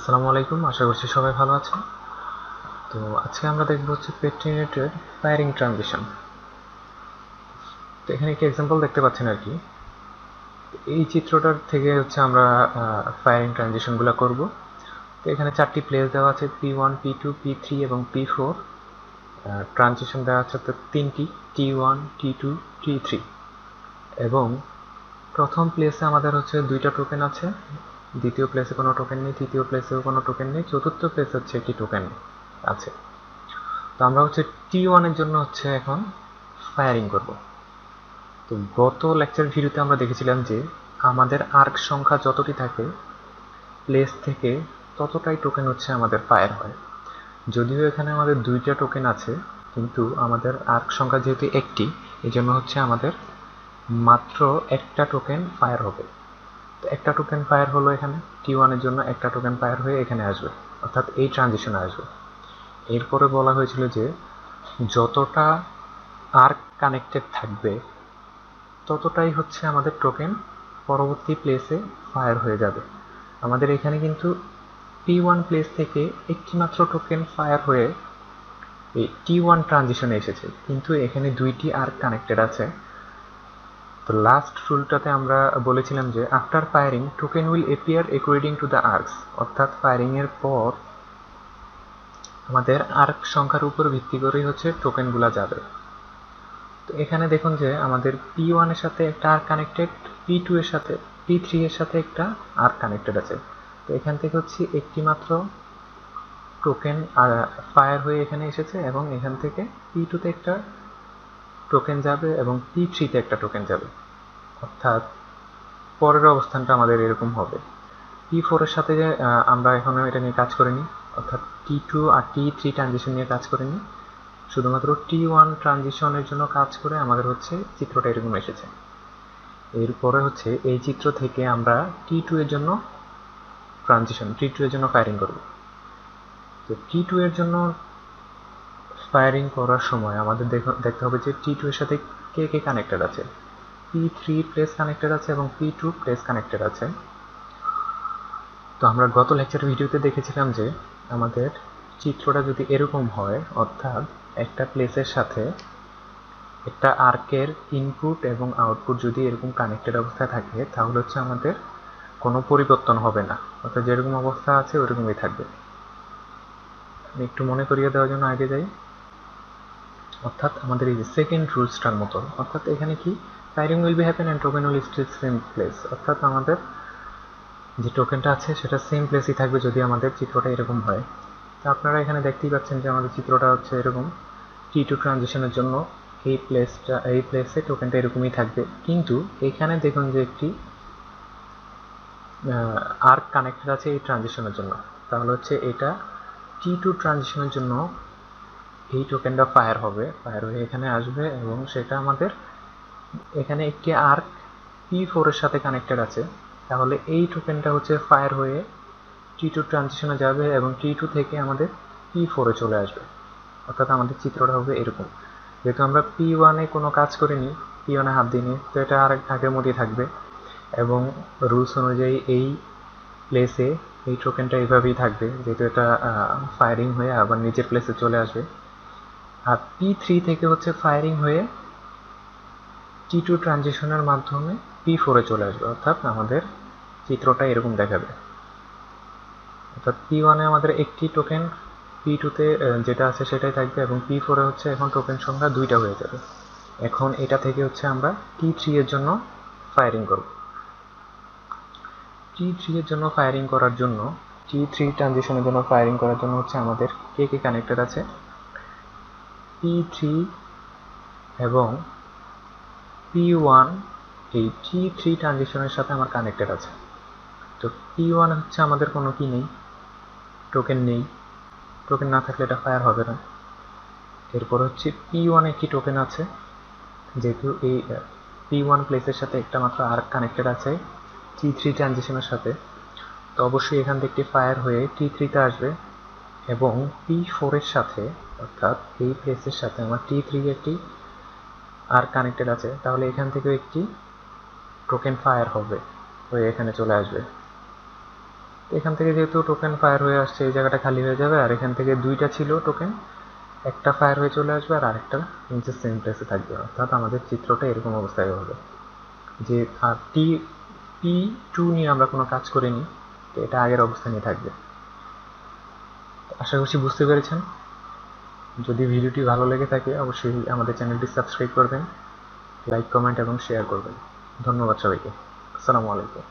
আসসালামু আলাইকুম, আশা করছি সবাই ভালো আছেন। তো আজকে আমরা দেখব হচ্ছে পেট্রি নেটের ফায়ারিং ট্রানজিশন। তো এখানে একটি এক্সাম্পল দেখতে পাচ্ছেন আর কি। এই চিত্রটার থেকে হচ্ছে আমরা ফায়ারিং ট্রানজিশনগুলো করব। তো এখানে 4টি প্লেস দেওয়া আছে, P1, P2, P3 এবং P4। ট্রানজিশন দেওয়া আছে তো 3টি, T1, T2, T3। এবং প্রথম প্লেসে আমাদের হচ্ছে 2টা টোকেন আছে, দ্বিতীয় প্লেসে কোনো টোকেন নেই, তৃতীয় প্লেসেও কোনো টোকেন নেই, চতুর্থ প্লেসে হচ্ছে একটি টোকেন আছে। তো আমরা হচ্ছে T1 এর জন্য হচ্ছে এখন ফায়ারিং করব। তো গত লেকচার ভিডিওতে আমরা দেখেছিলাম যে আমাদের আর্ক সংখ্যা যতটি থাকে প্লেস থেকে ততটাই টোকেন হচ্ছে আমাদের ফায়ার হয়। যদিও এখানে আমাদের 2টা টোকেন আছে, কিন্তু আমাদের আর্ক সংখ্যা যেহেতু একটি, এই জন্য হচ্ছে আমাদের মাত্র একটা টোকেন ফায়ার হবে। তো একটা টোকেন ফায়ার হলো এখানে T1 এর জন্য, একটা টোকেন ফায়ার হয়ে এখানে আসবে, অর্থাৎ এই ট্রানজিশনে আসবে। এরপরে বলা হয়েছিল যে যতটা আর্ক কানেক্টেড থাকবে ততটাই হচ্ছে আমাদের টোকেন পরবর্তী প্লেসে ফায়ার হয়ে যাবে। আমাদের এখানে কিন্তু T1 প্লেস থেকে একটি মাত্র টোকেন ফায়ার হয়ে এই T1 ট্রানজিশনে এসেছে, কিন্তু এখানে 2টি আর্ক কানেক্টেড আছে। তো লাস্ট রুলটাতে আমরা বলেছিলাম যে after firing token will appear according to the arcs, অর্থাৎ ফায়ারিং এর পর আমাদের আর্ক সংখ্যার উপর ভিত্তি করেই হচ্ছে টোকেনগুলো যাবে। তো এখানে দেখুন যে আমাদের P1 এর সাথে একটা আর্ক কানেক্টেড, P2 এর সাথে, P3 এর সাথে একটা আর্ক কানেক্টেড আছে। তো এখান থেকে হচ্ছে একটি মাত্র টোকেন ফায়ার হয়ে এখানে এসেছে, এবং এখান থেকে P2 তে একটা টোকেন যাবে এবং P3 তে একটা টোকেন যাবে। অর্থাৎ পরের অবস্থানটা আমাদের এরকম হবে। P4 এর সাথে যে আমরা এখনো এটা নিয়ে কাজ করিনি, অর্থাৎ T2 আর T3 ট্রানজিশন নিয়ে কাজ করিনি, শুধুমাত্র T1 ট্রানজিশনের জন্য কাজ করে আমাদের হচ্ছে চিত্রটা এরকম এসেছে। এরপরে হচ্ছে এই চিত্র থেকে আমরা T2 এর জন্য ট্রানজিশন, T2 এর জন্য ফায়ারিং করব। তো T2 এর জন্য ফায়ারিং করার সময় আমাদের দেখতে হবে যে T2 এর সাথে কে কে কানেক্টেড আছে। P3 প্লেস কানেক্টেড আছে এবং P2 প্লেস কানেক্টেড আছে। তো আমরা গত লেকচার ভিডিওতে দেখেছিলাম যে আমাদের চিত্রটা যদি এরকম হয়, অর্থাৎ একটা প্লেসের সাথে একটা আর্কের ইনপুট এবং আউটপুট যদি এরকম কানেক্টেড অবস্থায় থাকে, তাহলে হচ্ছে আমাদের কোনো পরিবর্তন হবে না, অর্থাৎ যেরকম অবস্থা আছে ওরকমই থাকবে। আমি একটু মনে করিয়ে দেওয়ার জন্য আগে যাই। অর্থাৎ আমাদের এই যে সেকেন্ড রুলসটার মতো, অর্থাৎ এখানে কি firing will be happen and token will still same place, অর্থাৎ আমাদের যে টোকেনটা আছে সেটা সেম প্লেসই থাকবে যদি আমাদের চিত্রটা এরকম হয়। তো আপনারা এখানে দেখতেই পাচ্ছেন যে আমাদের চিত্রটা হচ্ছে এরকম। T2 ট্রানজিশনের জন্য এই প্লেসে টোকেনটা এরকমই থাকবে, কিন্তু এখানে দেখুন যে একটি আর্ক কানেক্টেড আছে এই ট্রানজিশনের জন্য। তাহলে হচ্ছে এটা T2 ট্রানজিশনের জন্য এই টোকেনটা ফায়ার হবে, ফায়ার হয়ে এখানে আসবে, এবং সেটা আমাদের এখানে একটি আর্ক P4 এর সাথে কানেক্টেড আছে। তাহলে এই টোকেনটা হচ্ছে ফায়ার হয়ে T2 ট্রানজিশনে যাবে এবং T2 থেকে আমাদের P4 এ চলে আসবে। অর্থাৎ আমাদের চিত্রটা হবে এরকম। যেহেতু আমরা P1 এ কোনো কাজ করিনি, P1 এ হাত দিইনি, তো এটা আগের মতোই থাকবে, এবং রুলস অনুযায়ী এই প্লেসে এই টোকেনটা এইভাবেই থাকবে, যেহেতু এটা ফায়ারিং হয়ে আবার নিচের প্লেসে চলে আসবে। আর P3 থেকে হচ্ছে ফায়ারিং হয়ে T2 ট্রানজিশনের মাধ্যমে P4 এ চলে আসবে, অর্থাৎ আমাদের চিত্রটা এরকম দেখাবে। অর্থাৎ P1 এ আমাদের একটি টোকেন, P2 তে যেটা আছে সেটাই থাকবে, এবং P4 এ হচ্ছে এখন টোকেন সংখ্যা 2টা হয়ে যাবে। এখন এটা থেকে হচ্ছে আমরা T3 এর জন্য ফায়ারিং করব। T3 এর জন্য ফায়ারিং করার জন্য, T3 ট্রানজিশনের জন্য ফায়ারিং করার জন্য হচ্ছে আমাদের কে কে কানেক্টেড আছে, P3 এবং P1 এই T3 ট্রানজিশনের সাথে আমার কানেক্টেড আছে। তো P1 হচ্ছে আমাদের কোনো কি নেই, টোকেন নেই, টোকেন না থাকলে এটা ফায়ার হবে না। এরপর হচ্ছে P1 একটি টোকেন আছে, যেহেতু এই P1 প্লেসের সাথে একটা মাত্র আর্ক কানেক্টেড আছে T3 ট্রানজিশনের সাথে, তো অবশ্যই এখান থেকে একটি ফায়ার হয়ে T3 তে আসবে, এবং P4 এর সাথে, অর্থাৎ এই প্লেসের সাথে আমার T3 একটি আর্ক কানেক্টেড আছে, তাহলে এখান থেকে একটি টোকেন ফায়ার হবে হয়ে এখানে চলে আসবে। এখান থেকে যেহেতু টোকেন ফায়ার হয়ে আসছে, এই জায়গাটা খালি হয়ে যাবে, আর এখান থেকে দুইটা ছিল টোকেন, একটা ফায়ার হয়ে চলে আসবে আর আরেকটা নিচে সেম প্লেসে থাকবে। অর্থাৎ আমাদের চিত্রটা এরকম অবস্থায় হবে যে P2 নিয়ে আমরা কোনো কাজ করিনি, তো এটা আগের অবস্থানে থাকবে। আশা করছি বুঝতে পেরেছেন। যদি ভিডিওটি ভালো লেগে থাকে অবশ্যই আমাদের চ্যানেলটি সাবস্ক্রাইব করবেন, লাইক, কমেন্ট এবং শেয়ার করবেন। ধন্যবাদ সবাইকে। আসসালামু আলাইকুম।